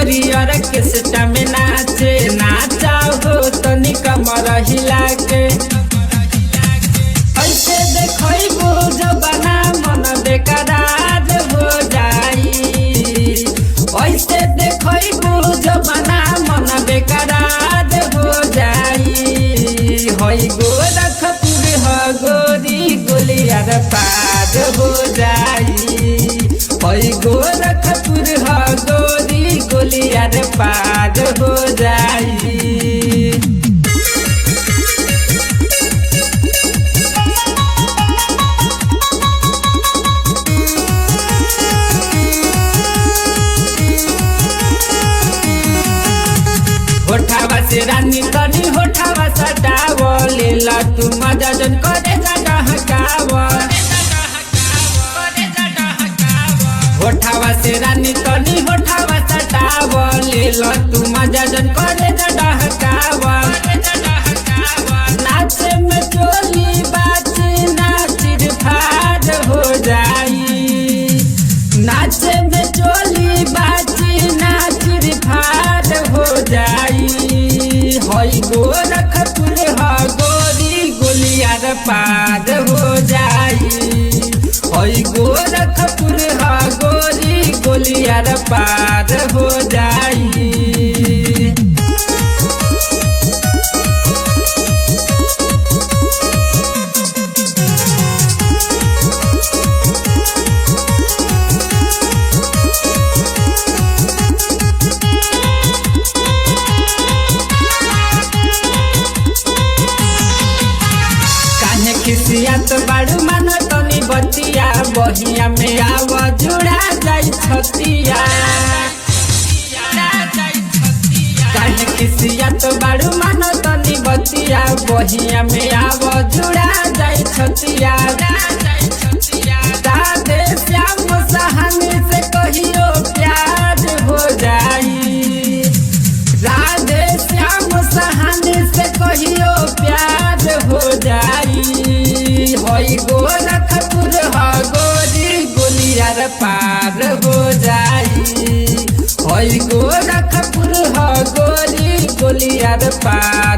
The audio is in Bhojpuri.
गोरी और किसटा में नाचे नाचा हो तनी कमर हिला के ऐसे देखो जबाना मन बेकरार हो जाई ऐसे देखो जबाना मन बेकरार हो जाई हई गोरखपुर ह गोरी गोलियार पार हो जाई हई गोरखपुर ह गोरी गोलियार पार हो जाई। होठावा से रानी तनी होठावा सटाव लेला तू मजा जन करे डहकाव होठावा से रानी तनी होठावा सटाव लेला तू मजा जन करे डहकाव नाचे में चोली बाची नाचिर फाड़ हो जाई नाचे में चोली बाची नाचिर फाड़ हो जाई हई गोरखपुर ह गोरी गोलियार पार हो जाई हई गोरखपुर ह गोरी गोलियार पार हो जाई। किसियत बाड़ू मन तनी बतिया बहिया में आव जुड़ा जाई छतिया काहे किसियत बाड़ू मन तनी बतिया बहिया में आव जुड़ा जाई छतिया राधे श्याम सहानी से कहियो प्यार हो जाई राधे श्याम सहानी से कहियो प्यार हो जाई हई गोरखपुर ह गोरी गोलियार पार हो जाई हई गोरखपुर ह गोरी गोलियार पार